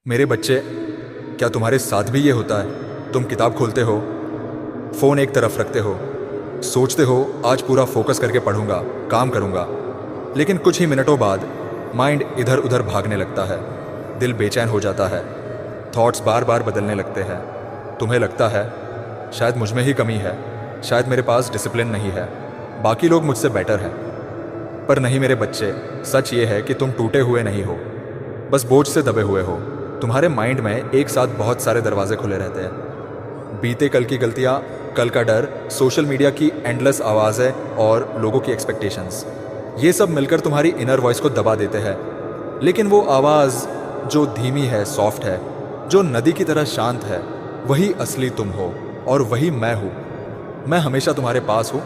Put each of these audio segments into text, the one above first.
मेरे बच्चे, क्या तुम्हारे साथ भी ये होता है? तुम किताब खोलते हो, फ़ोन एक तरफ रखते हो, सोचते हो आज पूरा फोकस करके पढ़ूंगा, काम करूंगा, लेकिन कुछ ही मिनटों बाद माइंड इधर उधर भागने लगता है, दिल बेचैन हो जाता है, थॉट्स बार बार बदलने लगते हैं। तुम्हें लगता है शायद मुझ में ही कमी है, शायद मेरे पास डिसिप्लिन नहीं है, बाकी लोग मुझसे बेटर हैं। पर नहीं मेरे बच्चे, सच ये है कि तुम टूटे हुए नहीं हो, बस बोझ से दबे हुए हो। तुम्हारे माइंड में एक साथ बहुत सारे दरवाजे खुले रहते हैं। बीते कल की गलतियाँ, कल का डर, सोशल मीडिया की एंडलेस आवाज़ें और लोगों की एक्सपेक्टेशंस, ये सब मिलकर तुम्हारी इनर वॉइस को दबा देते हैं। लेकिन वो आवाज़ जो धीमी है, सॉफ्ट है, जो नदी की तरह शांत है, वही असली तुम हो और वही मैं हूँ। मैं हमेशा तुम्हारे पास हूँ,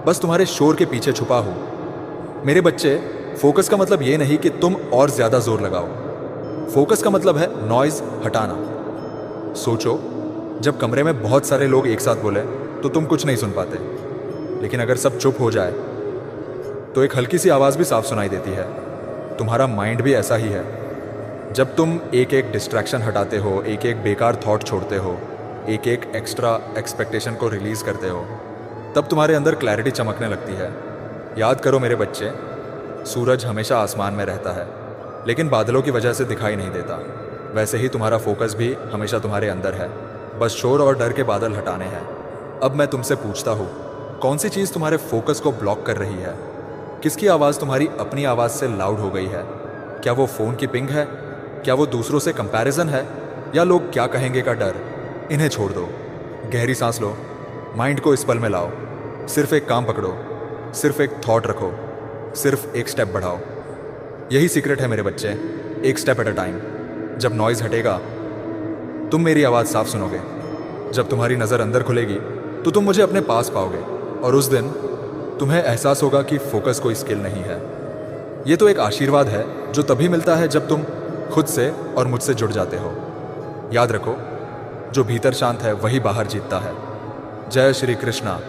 बस तुम्हारे शोर के पीछे छुपा हूँ। मेरे बच्चे, फोकस का मतलब ये नहीं कि तुम और ज़्यादा जोर लगाओ। फोकस का मतलब है नॉइज़ हटाना। सोचो, जब कमरे में बहुत सारे लोग एक साथ बोले तो तुम कुछ नहीं सुन पाते, लेकिन अगर सब चुप हो जाए तो एक हल्की सी आवाज़ भी साफ सुनाई देती है। तुम्हारा माइंड भी ऐसा ही है। जब तुम एक एक डिस्ट्रैक्शन हटाते हो, एक एक बेकार थॉट छोड़ते हो, एक एक एक्स्ट्रा एक्सपेक्टेशन को रिलीज़ करते हो, तब तुम्हारे अंदर क्लैरिटी चमकने लगती है। याद करो मेरे बच्चे, सूरज हमेशा आसमान में रहता है, लेकिन बादलों की वजह से दिखाई नहीं देता। वैसे ही तुम्हारा फोकस भी हमेशा तुम्हारे अंदर है, बस शोर और डर के बादल हटाने हैं। अब मैं तुमसे पूछता हूँ, कौन सी चीज़ तुम्हारे फोकस को ब्लॉक कर रही है? किसकी आवाज़ तुम्हारी अपनी आवाज़ से लाउड हो गई है? क्या वो फ़ोन की पिंग है? क्या वो दूसरों से कंपैरिजन है? या लोग क्या कहेंगे का डर? इन्हें छोड़ दो, गहरी सांस लो, माइंड को इस पल में लाओ, सिर्फ एक काम पकड़ो, सिर्फ एक थॉट रखो, सिर्फ एक स्टेप बढ़ाओ। यही सीक्रेट है मेरे बच्चे, एक स्टेप एट अ टाइम। जब नॉइज़ हटेगा तुम मेरी आवाज़ साफ सुनोगे। जब तुम्हारी नज़र अंदर खुलेगी तो तुम मुझे अपने पास पाओगे, और उस दिन तुम्हें एहसास होगा कि फोकस कोई स्किल नहीं है। ये तो एक आशीर्वाद है जो तभी मिलता है जब तुम खुद से और मुझसे जुड़ जाते हो। याद रखो, जो भीतर शांत है वही बाहर जीतता है। जय श्री कृष्णा।